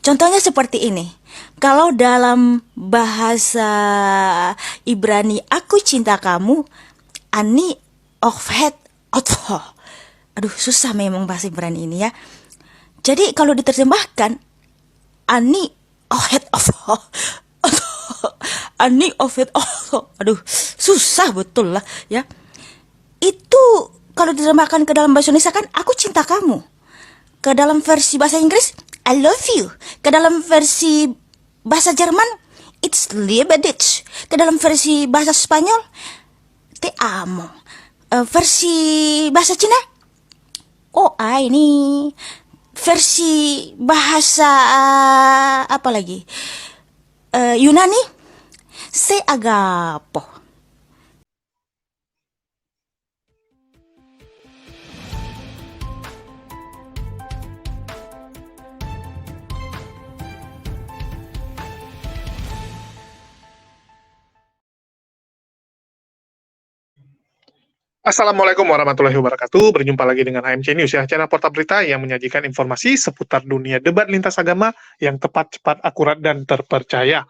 Contohnya seperti ini. Kalau dalam bahasa Ibrani, aku cinta kamu, ani ofhet otho. Aduh, susah memang bahasa Ibrani ini ya. Jadi kalau diterjemahkan, ani ofhet otho. Ani ofhet otho. Aduh, susah betul lah ya. Itu kalau diterjemahkan ke dalam bahasa Indonesia kan, aku cinta kamu. Ke dalam versi bahasa Inggris, I love you. Ke dalam versi bahasa Jerman, it's liebe dich. Ke dalam versi bahasa Spanyol, te amo. Versi bahasa Cina, oh ini. Versi bahasa apa lagi? Yunani, se agapo. Assalamualaikum warahmatullahi wabarakatuh. Berjumpa lagi dengan HMC News ya, channel portal berita yang menyajikan informasi seputar dunia debat lintas agama yang tepat, cepat, akurat, dan terpercaya.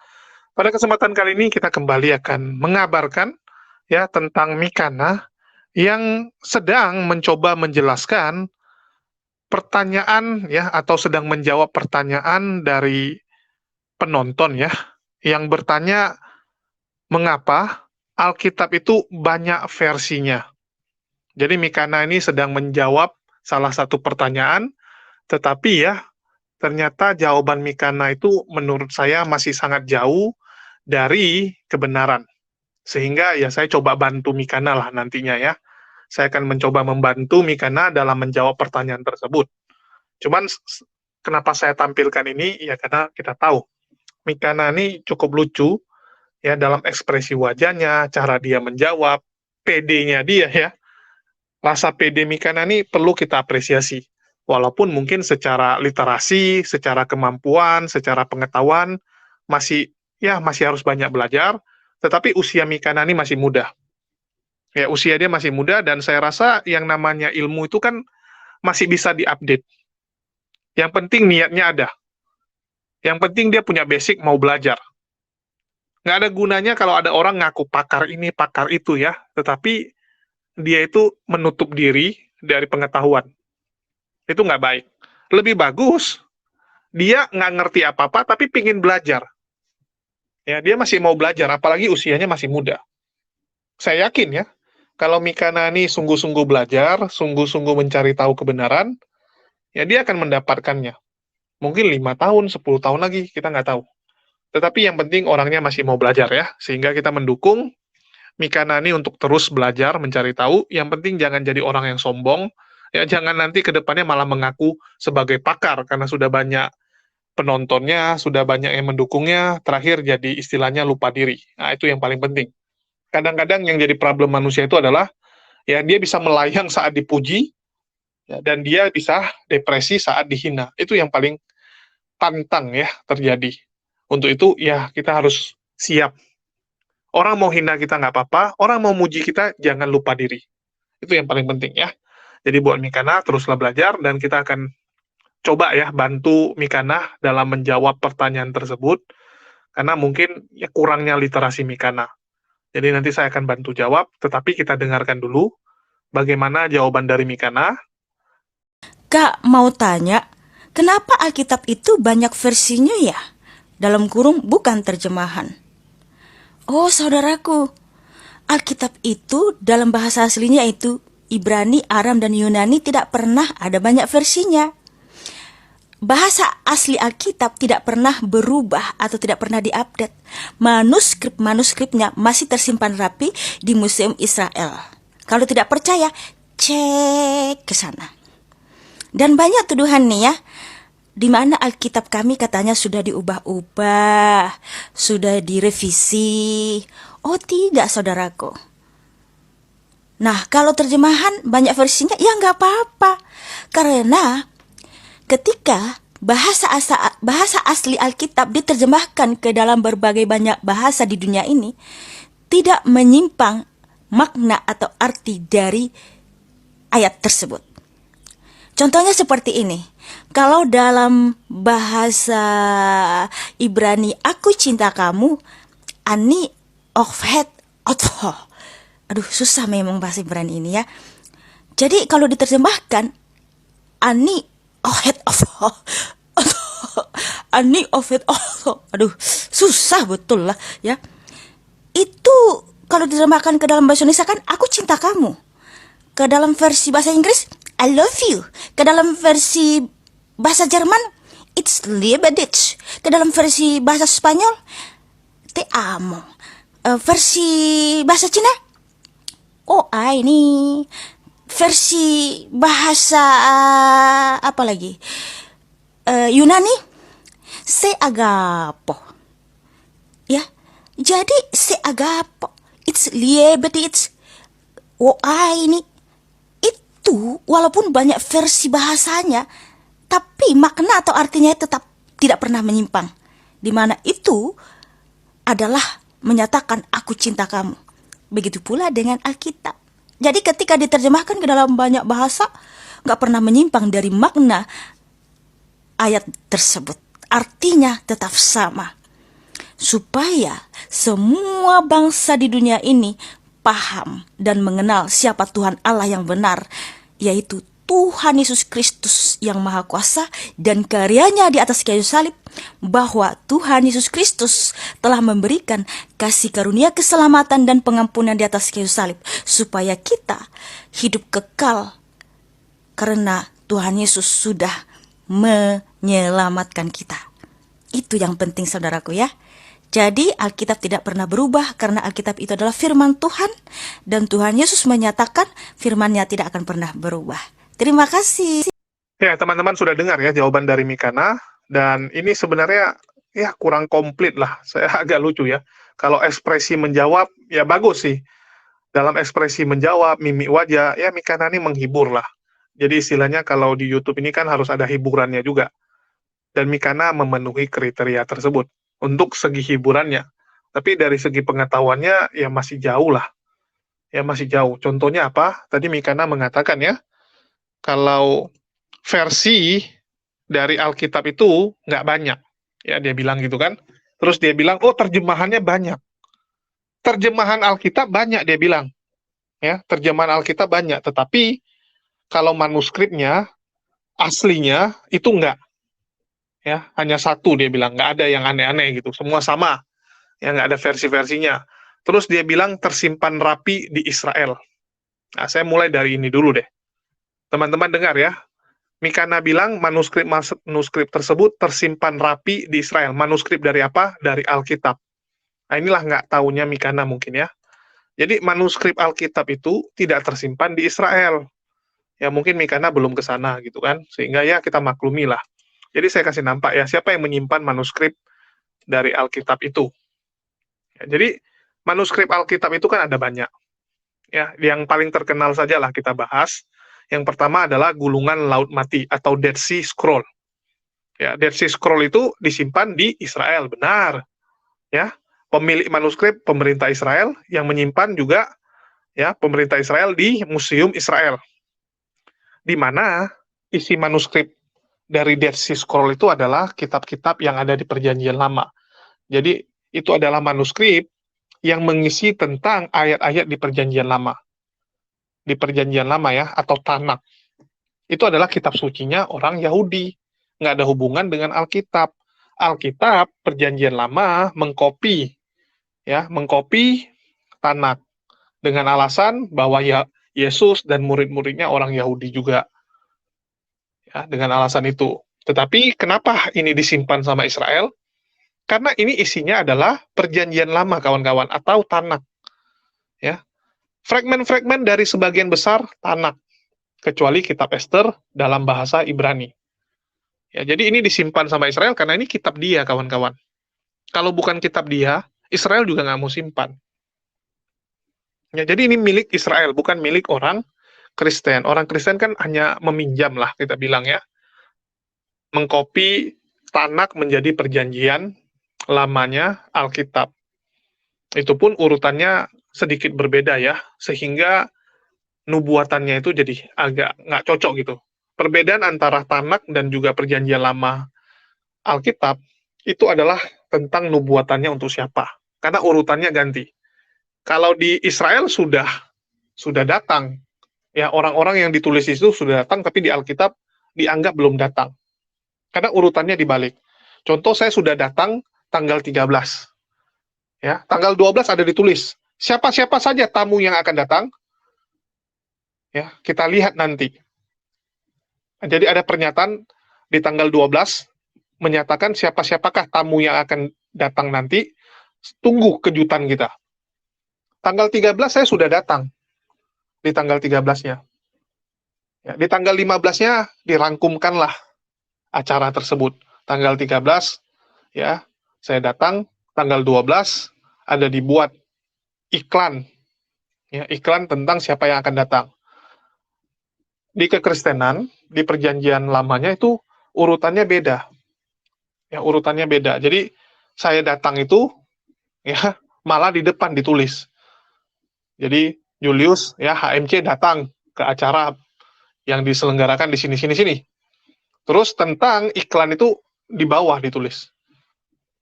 Pada kesempatan kali ini kita kembali akan mengabarkan ya tentang Mikana yang sedang mencoba menjelaskan pertanyaan ya atau sedang menjawab pertanyaan dari penonton ya yang bertanya mengapa Alkitab itu banyak versinya. Jadi Mikana ini sedang menjawab salah satu pertanyaan, tetapi ya ternyata jawaban Mikana itu menurut saya masih sangat jauh dari kebenaran. Sehingga ya saya coba bantu Mikana lah nantinya ya. Saya akan mencoba membantu Mikana dalam menjawab pertanyaan tersebut. Cuman kenapa saya tampilkan ini? Ya karena kita tahu Mikana ini cukup lucu ya dalam ekspresi wajahnya, cara dia menjawab, PD-nya dia ya. Rasa pede Mikana ini perlu kita apresiasi. Walaupun mungkin secara literasi, secara kemampuan, secara pengetahuan, masih harus banyak belajar, tetapi usia Mikana ini masih muda. Ya, usia dia masih muda, dan saya rasa yang namanya ilmu itu kan masih bisa diupdate. Yang penting niatnya ada. Yang penting dia punya basic mau belajar. Nggak ada gunanya kalau ada orang ngaku pakar ini, pakar itu ya, tetapi dia itu menutup diri dari pengetahuan. Itu nggak baik. Lebih bagus, dia nggak ngerti apa-apa, tapi pingin belajar. Ya, dia masih mau belajar, apalagi usianya masih muda. Saya yakin ya, kalau Mikana ini sungguh-sungguh belajar, sungguh-sungguh mencari tahu kebenaran, ya dia akan mendapatkannya. Mungkin 5 tahun, 10 tahun lagi, kita nggak tahu. Tetapi yang penting orangnya masih mau belajar ya, sehingga kita mendukung Mikana ini untuk terus belajar, mencari tahu. Yang penting jangan jadi orang yang sombong, ya jangan nanti ke depannya malah mengaku sebagai pakar, karena sudah banyak penontonnya, sudah banyak yang mendukungnya, terakhir jadi istilahnya lupa diri. Nah, itu yang paling penting. Kadang-kadang yang jadi problem manusia itu adalah, ya dia bisa melayang saat dipuji, ya, dan dia bisa depresi saat dihina. Itu yang paling tantang ya terjadi. Untuk itu, ya kita harus siap. Orang mau hina kita nggak apa-apa, orang mau muji kita jangan lupa diri. Itu yang paling penting ya. Jadi buat Mikana, teruslah belajar, dan kita akan coba ya bantu Mikana dalam menjawab pertanyaan tersebut, karena mungkin ya kurangnya literasi Mikana. Jadi nanti saya akan bantu jawab, tetapi kita dengarkan dulu bagaimana jawaban dari Mikana. Kak mau tanya, kenapa Alkitab itu banyak versinya ya? Dalam kurung bukan terjemahan. Oh saudaraku, Alkitab itu dalam bahasa aslinya itu Ibrani, Aram, dan Yunani tidak pernah ada banyak versinya. Bahasa asli Alkitab tidak pernah berubah atau tidak pernah diupdate. Manuskrip-manuskripnya masih tersimpan rapi di Museum Israel. Kalau tidak percaya, cek ke sana. Dan banyak tuduhan nih ya, di mana Alkitab kami katanya sudah diubah-ubah, sudah direvisi. Oh tidak saudaraku. Nah kalau terjemahan banyak versinya ya nggak apa-apa. Karena ketika bahasa asli Alkitab diterjemahkan ke dalam berbagai banyak bahasa di dunia ini, tidak menyimpang makna atau arti dari ayat tersebut. Contohnya seperti ini. Kalau dalam bahasa Ibrani, aku cinta kamu, ani ofhet otho. Aduh, susah memang bahasa Ibrani ini ya. Jadi kalau diterjemahkan, ani ofhet otho. Ani ofhet otho. Aduh, susah betul lah ya. Itu kalau diterjemahkan ke dalam bahasa Indonesia kan, aku cinta kamu. Ke dalam versi bahasa Inggris, I love you. Ke dalam versi bahasa Jerman, it's liebe dich. Ke dalam versi bahasa Spanyol, te amo. Versi bahasa Cina, oh ini. Versi bahasa apa lagi? Yunani, se agapo. Ya, jadi se agapo, it's liebe dich. Oh ini. Itu walaupun banyak versi bahasanya, tapi makna atau artinya tetap tidak pernah menyimpang. Di mana itu adalah menyatakan aku cinta kamu. Begitu pula dengan Alkitab. Jadi ketika diterjemahkan ke dalam banyak bahasa, gak pernah menyimpang dari makna ayat tersebut. Artinya tetap sama. Supaya semua bangsa di dunia ini paham dan mengenal siapa Tuhan Allah yang benar, yaitu Tuhan Yesus Kristus yang Maha Kuasa dan karyanya di atas kayu salib, bahwa Tuhan Yesus Kristus telah memberikan kasih karunia keselamatan dan pengampunan di atas kayu salib, supaya kita hidup kekal karena Tuhan Yesus sudah menyelamatkan kita. Itu yang penting saudaraku ya. Jadi Alkitab tidak pernah berubah karena Alkitab itu adalah firman Tuhan dan Tuhan Yesus menyatakan firman-Nya tidak akan pernah berubah. Terima kasih. Ya, teman-teman sudah dengar ya jawaban dari Mikana, dan ini sebenarnya ya kurang komplit lah. Saya agak lucu ya. Kalau ekspresi menjawab, ya bagus sih. Dalam ekspresi menjawab, mimik wajah, ya Mikana ini menghibur lah. Jadi istilahnya kalau di YouTube ini kan harus ada hiburannya juga. Dan Mikana memenuhi kriteria tersebut untuk segi hiburannya. Tapi dari segi pengetahuannya ya masih jauh lah. Ya masih jauh. Contohnya apa? Tadi Mikana mengatakan ya, kalau versi dari Alkitab itu nggak banyak. Ya, dia bilang gitu kan. Terus dia bilang, oh terjemahannya banyak. Terjemahan Alkitab banyak, dia bilang. Ya, terjemahan Alkitab banyak. Tetapi kalau manuskripnya, aslinya, itu nggak. Ya, hanya satu dia bilang. Nggak ada yang aneh-aneh gitu. Semua sama. Ya, nggak ada versi-versinya. Terus dia bilang tersimpan rapi di Israel. Nah, saya mulai dari ini dulu deh. Teman-teman dengar ya. Mikana bilang manuskrip tersebut tersimpan rapi di Israel. Manuskrip dari apa? Dari Alkitab. Nah, inilah nggak tahunya Mikana mungkin ya. Jadi manuskrip Alkitab itu tidak tersimpan di Israel. Ya mungkin Mikana belum ke sana gitu kan. Sehingga ya kita maklumi lah. Jadi saya kasih nampak ya, siapa yang menyimpan manuskrip dari Alkitab itu. Ya, jadi manuskrip Alkitab itu kan ada banyak. Ya, yang paling terkenal saja lah kita bahas. Yang pertama adalah gulungan Laut Mati atau Dead Sea Scroll. Ya, Dead Sea Scroll itu disimpan di Israel, benar. Ya, pemilik manuskrip pemerintah Israel, yang menyimpan juga ya pemerintah Israel di Museum Israel. Di mana isi manuskrip dari Dead Sea Scroll itu adalah kitab-kitab yang ada di Perjanjian Lama. Jadi itu adalah manuskrip yang mengisi tentang ayat-ayat di Perjanjian Lama. Di Perjanjian Lama ya, atau Tanakh. Itu adalah kitab sucinya orang Yahudi. Nggak ada hubungan dengan Alkitab. Alkitab, Perjanjian Lama, mengkopi Tanakh. Dengan alasan bahwa ya Yesus dan murid-muridnya orang Yahudi juga. Ya, dengan alasan itu. Tetapi kenapa ini disimpan sama Israel? Karena ini isinya adalah Perjanjian Lama, kawan-kawan, atau Tanakh. Ya, fragmen-fragmen dari sebagian besar Tanakh, kecuali kitab Ester dalam bahasa Ibrani. Ya, jadi ini disimpan sama Israel karena ini kitab dia, kawan-kawan. Kalau bukan kitab dia, Israel juga nggak mau simpan. Ya, jadi ini milik Israel, bukan milik orang Kristen. Orang Kristen kan hanya meminjam lah, kita bilang ya. Mengkopi Tanakh menjadi perjanjian lamanya Alkitab. Itu pun urutannya sedikit berbeda ya, sehingga nubuatannya itu jadi agak nggak cocok gitu. Perbedaan antara Tanak dan juga Perjanjian Lama Alkitab itu adalah tentang nubuatannya untuk siapa. Karena urutannya ganti. Kalau di Israel sudah datang, ya orang-orang yang ditulis itu sudah datang, tapi di Alkitab dianggap belum datang. Karena urutannya dibalik. Contoh, saya sudah datang tanggal 13. Ya, tanggal 12 ada ditulis. Siapa-siapa saja tamu yang akan datang, ya, kita lihat nanti. Jadi ada pernyataan di tanggal 12 menyatakan siapa-siapakah tamu yang akan datang nanti, tunggu kejutan kita. Tanggal 13 saya sudah datang di tanggal 13-nya. Ya, di tanggal 15-nya dirangkumkanlah acara tersebut. Tanggal 13 ya, saya datang, tanggal 12 ada dibuat iklan, ya, iklan tentang siapa yang akan datang. Di kekristenan, di perjanjian lamanya itu urutannya beda. Ya, urutannya beda. Jadi saya datang itu ya malah di depan ditulis. Jadi Julius ya HMC datang ke acara yang diselenggarakan di sini. Terus tentang iklan itu di bawah ditulis.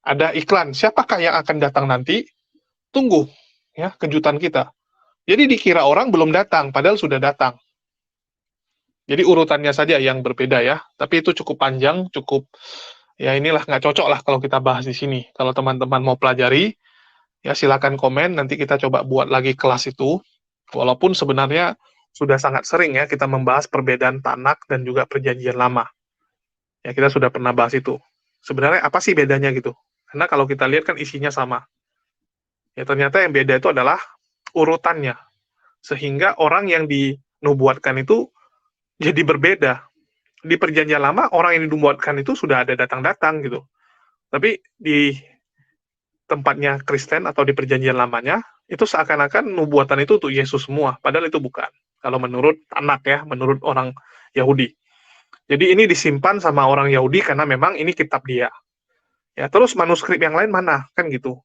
Ada iklan, siapakah yang akan datang nanti? Tunggu ya kejutan kita. Jadi dikira orang belum datang, padahal sudah datang. Jadi urutannya saja yang berbeda ya. Tapi itu cukup panjang, cukup ya inilah nggak cocok lah kalau kita bahas di sini. Kalau teman-teman mau pelajari, ya silakan komen. Nanti kita coba buat lagi kelas itu. Walaupun sebenarnya sudah sangat sering ya kita membahas perbedaan Tanak dan juga Perjanjian Lama. Ya kita sudah pernah bahas itu. Sebenarnya apa sih bedanya gitu? Karena kalau kita lihat kan isinya sama. Ya ternyata yang beda itu adalah urutannya. Sehingga orang yang dinubuatkan itu jadi berbeda. Di Perjanjian Lama orang yang dinubuatkan itu sudah ada datang-datang gitu. Tapi di tempatnya Kristen atau di Perjanjian Lamanya itu seakan-akan nubuatan itu untuk Yesus semua, padahal itu bukan. Kalau menurut Tanak ya, menurut orang Yahudi. Jadi ini disimpan sama orang Yahudi karena memang ini kitab dia. Ya, terus manuskrip yang lain mana? Kan gitu.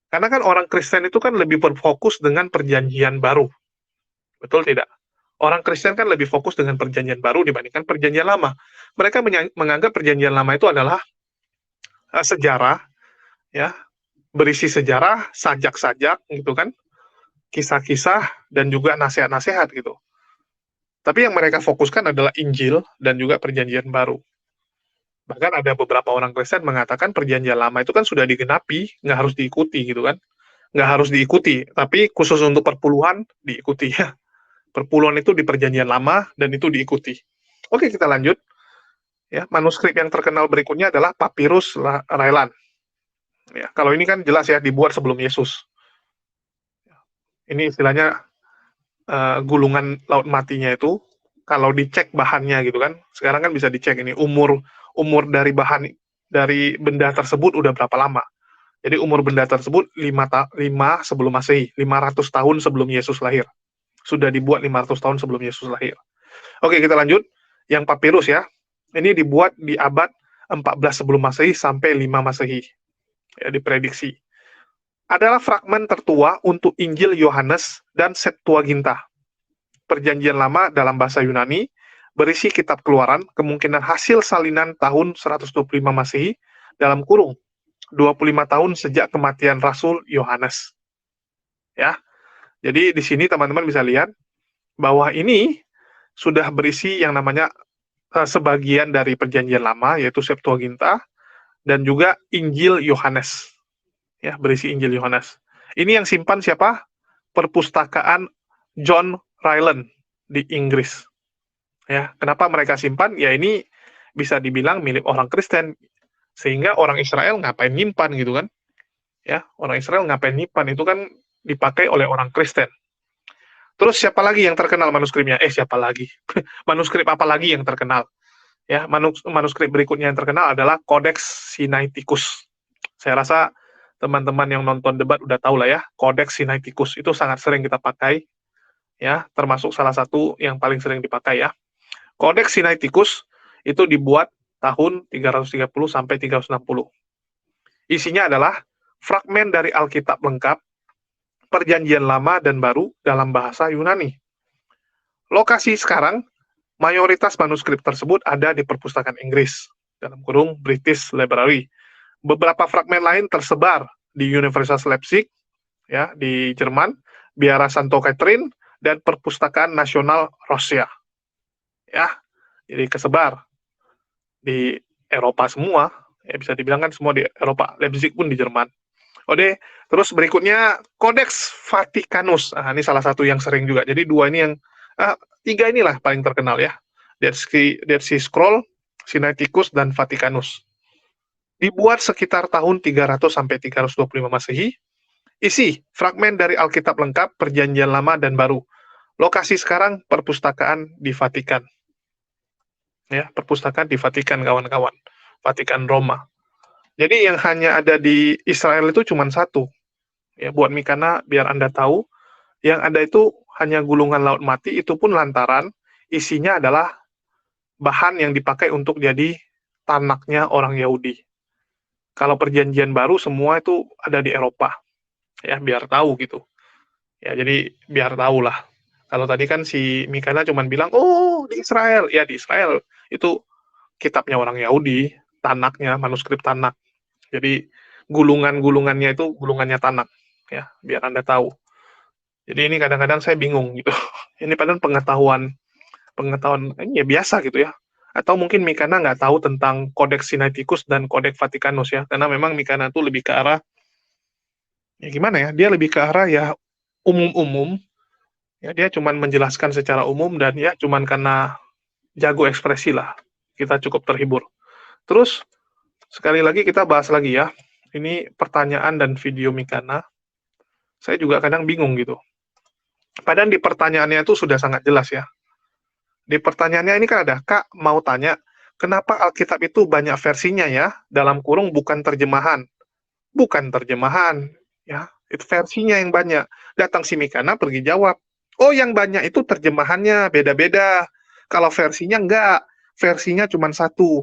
Karena kan orang Kristen itu kan lebih berfokus dengan perjanjian baru. Betul tidak? Orang Kristen kan lebih fokus dengan perjanjian baru dibandingkan perjanjian lama. Mereka menganggap perjanjian lama itu adalah sejarah, ya, berisi sejarah, sajak-sajak gitu kan, kisah-kisah dan juga nasihat-nasihat gitu. Tapi yang mereka fokuskan adalah Injil dan juga perjanjian baru. Bahkan ada beberapa orang Kristen mengatakan perjanjian lama itu kan sudah digenapi, nggak harus diikuti gitu kan. Nggak harus diikuti, tapi khusus untuk perpuluhan diikuti ya. Perpuluhan itu di perjanjian lama dan itu diikuti. Oke, kita lanjut. Ya, manuskrip yang terkenal berikutnya adalah Papyrus Railan. Ya, kalau ini kan jelas ya dibuat sebelum Yesus. Ini istilahnya gulungan laut matinya itu kalau dicek bahannya gitu kan. Sekarang kan bisa dicek ini umur dari benda tersebut udah berapa lama. Jadi umur benda tersebut 5 sebelum Masehi, 500 tahun sebelum Yesus lahir. Sudah dibuat 500 tahun sebelum Yesus lahir. Oke, kita lanjut. Yang papirus ya. Ini dibuat di abad 14 sebelum Masehi sampai 5 Masehi. Ya, diprediksi. Adalah fragmen tertua untuk Injil Yohanes dan Septuaginta. Perjanjian Lama dalam bahasa Yunani berisi kitab Keluaran, kemungkinan hasil salinan tahun 125 Masehi dalam kurung 25 tahun sejak kematian Rasul Yohanes. Ya. Jadi di sini teman-teman bisa lihat bahwa ini sudah berisi yang namanya sebagian dari perjanjian lama yaitu Septuaginta dan juga Injil Yohanes. Ya, berisi Injil Yohanes. Ini yang simpan siapa? Perpustakaan John Ryland di Inggris. Ya, kenapa mereka simpan? Ya ini bisa dibilang milik orang Kristen. Sehingga orang Israel ngapain nyimpan gitu kan? Ya, orang Israel ngapain nyimpan itu kan dipakai oleh orang Kristen. Terus siapa lagi yang terkenal manuskripnya? Siapa lagi? Manuskrip apa lagi yang terkenal? Ya, manuskrip berikutnya yang terkenal adalah Codex Sinaiticus. Saya rasa teman-teman yang nonton debat udah tahu lah ya, Codex Sinaiticus itu sangat sering kita pakai, ya, termasuk salah satu yang paling sering dipakai ya. Codex Sinaiticus itu dibuat tahun 330 sampai 360. Isinya adalah fragmen dari Alkitab lengkap, Perjanjian Lama dan Baru dalam bahasa Yunani. Lokasi sekarang Mayoritas manuskrip tersebut ada di perpustakaan Inggris, dalam kurung British Library. Beberapa fragmen lain tersebar di Universitas Leipzig, ya, di Jerman, Biara Santo Catherine, dan Perpustakaan Nasional Rusia. Ya, jadi kesebar di Eropa semua, ya bisa dibilang kan semua di Eropa, Leipzig pun di Jerman. Oke, terus berikutnya Codex Vaticanus. Ini salah satu yang sering juga. Jadi dua ini yang tiga inilah paling terkenal ya. Dead Sea Scroll, Sinaiticus, dan Vaticanus. Dibuat sekitar tahun 300 sampai 325 Masehi. Isi fragmen dari Alkitab lengkap, Perjanjian Lama dan Baru. Lokasi sekarang perpustakaan di Vatikan. Ya, perpustakaan di Vatikan kawan-kawan. Vatikan Roma. Jadi yang hanya ada di Israel itu cuma satu. Ya, buat Mikana biar Anda tahu, yang ada itu hanya gulungan laut mati, itu pun lantaran isinya adalah bahan yang dipakai untuk jadi tanaknya orang Yahudi. Kalau perjanjian baru semua itu ada di Eropa, ya biar tahu gitu. Ya jadi biar tahu lah. Kalau tadi kan si Mikana cuma bilang, oh di Israel, ya di Israel itu kitabnya orang Yahudi, tanaknya manuskrip Tanak. Jadi gulungannya itu gulungannya Tanak, ya biar Anda tahu. Jadi ini kadang-kadang saya bingung gitu. Ini padahal pengetahuan ini ya biasa gitu ya. Atau mungkin Mikana nggak tahu tentang Codex Sinaiticus dan Codex Vaticanus ya, karena memang Mikana itu lebih ke arah, ya gimana ya, dia lebih ke arah ya umum-umum, ya dia cuman menjelaskan secara umum dan ya cuman karena jago ekspresi lah, kita cukup terhibur. Terus, sekali lagi kita bahas lagi ya, ini pertanyaan dan video Mikana, saya juga kadang bingung gitu. Padahal di pertanyaannya itu sudah sangat jelas ya. Di pertanyaannya ini kan ada, Kak mau tanya, kenapa Alkitab itu banyak versinya ya? Dalam kurung bukan terjemahan. Bukan terjemahan, ya. Itu versinya yang banyak. Datang si Mikana pergi jawab, oh yang banyak itu terjemahannya beda-beda. Kalau versinya enggak, versinya cuma satu.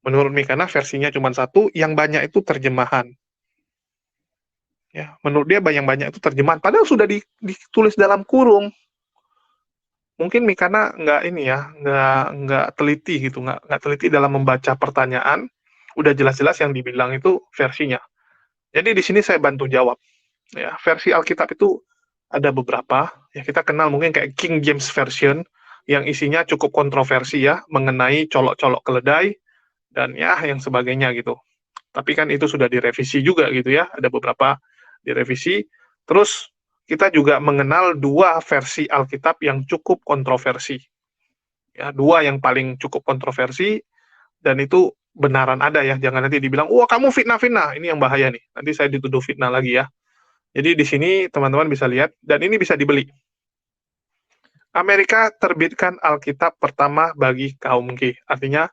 Menurut Mikana versinya cuma satu, yang banyak itu terjemahan. Ya, menurut dia yang banyak itu terjemahan. Padahal sudah ditulis dalam kurung. Mungkin Mikana nggak ini ya, nggak teliti gitu, nggak teliti dalam membaca pertanyaan. Udah jelas-jelas yang dibilang itu versinya. Jadi di sini saya bantu jawab. Ya, versi Alkitab itu ada beberapa. Ya kita kenal mungkin kayak King James Version yang isinya cukup kontroversi ya, mengenai colok-colok keledai dan ya yang sebagainya gitu. Tapi kan itu sudah direvisi juga gitu ya, ada beberapa direvisi. Terus kita juga mengenal dua versi Alkitab yang cukup kontroversi. Ya, dua yang paling cukup kontroversi dan itu benaran ada ya. Jangan nanti dibilang, "Wah, kamu fitnah-fitnah." Ini yang bahaya nih. Nanti saya dituduh fitnah lagi ya. Jadi di sini teman-teman bisa lihat dan ini bisa dibeli. Amerika terbitkan Alkitab pertama bagi kaum G. Artinya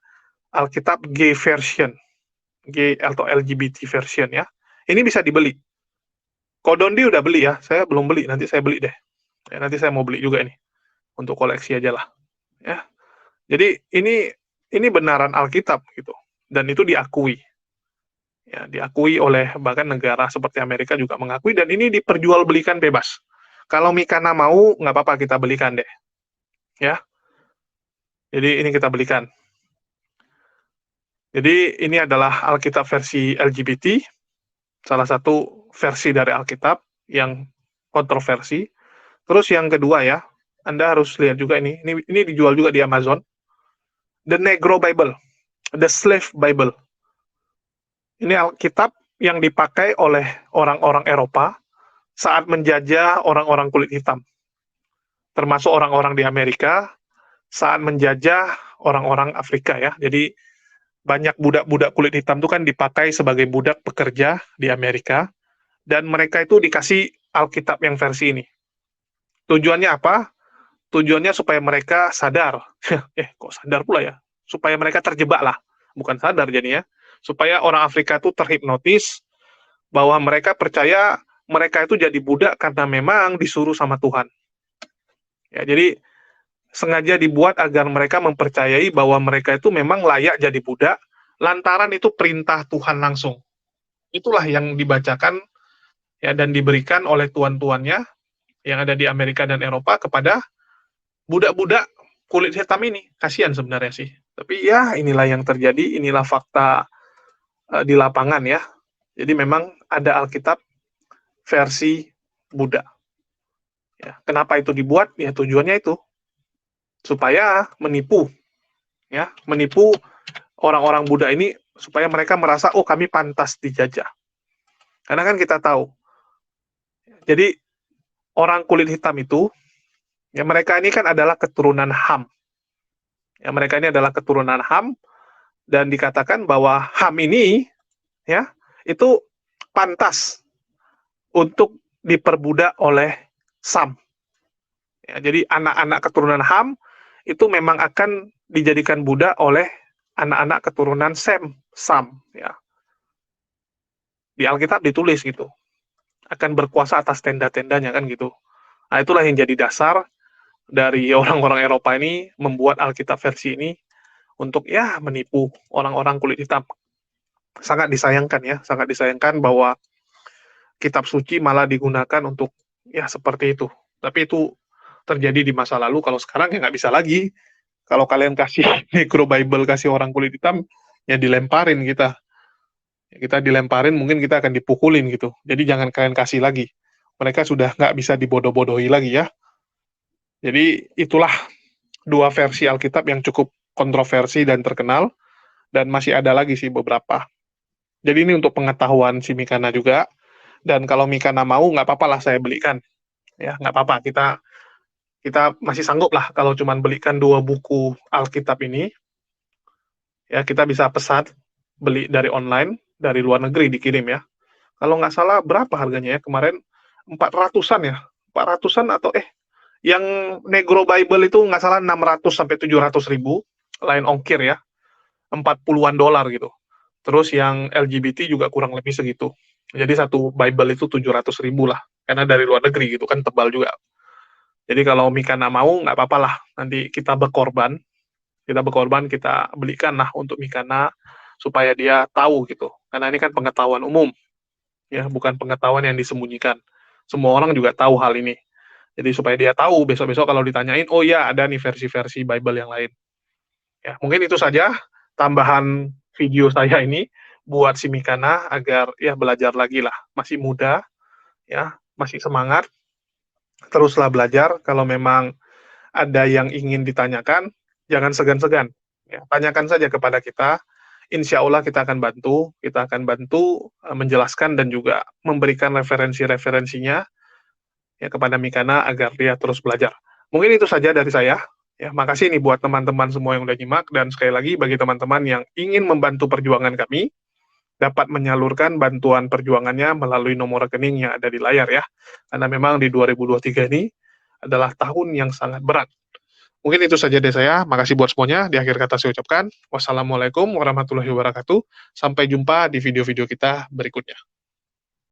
Alkitab G version. G atau LGBT version ya. Ini bisa dibeli. Kodondi udah beli ya, saya belum beli, nanti saya beli deh. Ya, nanti saya mau beli juga nih, untuk koleksi aja lah. Ya. Jadi ini benaran Alkitab gitu, dan itu diakui. Ya, diakui oleh bahkan negara seperti Amerika juga mengakui, dan ini diperjualbelikan bebas. Kalau Mikana mau, nggak apa-apa kita belikan deh. Ya, jadi ini kita belikan. Jadi ini adalah Alkitab versi LGBT, salah satu versi dari Alkitab yang kontroversi. Terus yang kedua ya, Anda harus lihat juga ini dijual juga di Amazon. The Negro Bible, The Slave Bible. Ini Alkitab yang dipakai oleh orang-orang Eropa saat menjajah orang-orang kulit hitam. Termasuk orang-orang di Amerika saat menjajah orang-orang Afrika ya. Jadi banyak budak-budak kulit hitam itu kan dipakai sebagai budak pekerja di Amerika, dan mereka itu dikasih Alkitab yang versi ini. Tujuannya apa? Tujuannya supaya mereka sadar. Kok sadar pula ya? Supaya mereka terjebak lah. Bukan sadar jadinya. Supaya orang Afrika itu terhipnotis bahwa mereka percaya mereka itu jadi budak karena memang disuruh sama Tuhan. Ya, jadi sengaja dibuat agar mereka mempercayai bahwa mereka itu memang layak jadi budak, lantaran itu perintah Tuhan langsung. Itulah yang dibacakan ya dan diberikan oleh tuan-tuannya yang ada di Amerika dan Eropa kepada budak-budak kulit hitam ini. Kasihan sebenarnya sih. Tapi ya inilah yang terjadi, inilah fakta di lapangan ya. Jadi memang ada Alkitab versi Buddha. Ya, kenapa itu dibuat? Ya tujuannya itu supaya menipu, ya, menipu orang-orang Buddha ini supaya mereka merasa oh kami pantas dijajah. Karena kan kita tahu, jadi orang kulit hitam itu, ya mereka ini kan adalah keturunan Ham. Ya mereka ini adalah keturunan Ham dan dikatakan bahwa Ham ini, ya, itu pantas untuk diperbudak oleh Sam. Ya, jadi anak-anak keturunan Ham itu memang akan dijadikan budak oleh anak-anak keturunan Sam. Ya. Di Alkitab ditulis gitu, akan berkuasa atas tenda-tendanya kan gitu. Nah itulah yang jadi dasar dari orang-orang Eropa ini membuat Alkitab versi ini untuk ya menipu orang-orang kulit hitam. Sangat disayangkan ya, sangat disayangkan bahwa kitab suci malah digunakan untuk ya seperti itu. Tapi itu terjadi di masa lalu, kalau sekarang ya nggak bisa lagi. Kalau kalian kasih Negro Bible, kasih orang kulit hitam, ya dilemparin kita. Ya, kita dilemparin, mungkin kita akan dipukulin gitu. Jadi jangan kalian kasih lagi. Mereka sudah nggak bisa dibodoh-bodohi lagi ya. Jadi itulah dua versi Alkitab yang cukup kontroversi dan terkenal, dan masih ada lagi sih beberapa. Jadi ini untuk pengetahuan si Mikana juga, dan kalau Mikana mau, nggak apa-apa lah saya belikan. Ya, nggak apa-apa, kita masih sanggup lah kalau cuman belikan 2 buku Alkitab ini, ya kita bisa pesan, beli dari online, dari luar negeri dikirim ya. Kalau nggak salah berapa harganya ya, kemarin 400-an ya, 400-an atau yang Negro Bible itu nggak salah 600 sampai 700 ribu, lain ongkir ya, 40-an dolar gitu. Terus yang LGBT juga kurang lebih segitu. Jadi satu Bible itu 700 ribu lah, karena dari luar negeri gitu kan, tebal juga. Jadi kalau Mikana mau, nggak apa-apa lah, nanti kita berkorban, kita belikan lah untuk Mikana, supaya dia tahu gitu. Karena ini kan pengetahuan umum, ya bukan pengetahuan yang disembunyikan. Semua orang juga tahu hal ini. Jadi supaya dia tahu, besok-besok kalau ditanyain, oh ya ada nih versi-versi Bible yang lain. Ya, mungkin itu saja tambahan video saya ini buat si Mikana agar ya belajar lagi lah. Masih muda, ya, masih semangat. Teruslah belajar. Kalau memang ada yang ingin ditanyakan, jangan segan-segan. Ya, tanyakan saja kepada kita. Insya Allah kita akan bantu menjelaskan dan juga memberikan referensi-referensinya ya kepada Mikana agar dia terus belajar. Mungkin itu saja dari saya. Ya, makasih nih buat teman-teman semua yang udah nyimak, dan sekali lagi bagi teman-teman yang ingin membantu perjuangan kami, dapat menyalurkan bantuan perjuangannya melalui nomor rekening yang ada di layar ya. Karena memang di 2023 ini adalah tahun yang sangat berat. Mungkin itu saja dari saya. Makasih buat semuanya. Di akhir kata saya ucapkan wassalamualaikum warahmatullahi wabarakatuh. Sampai jumpa di video-video kita berikutnya.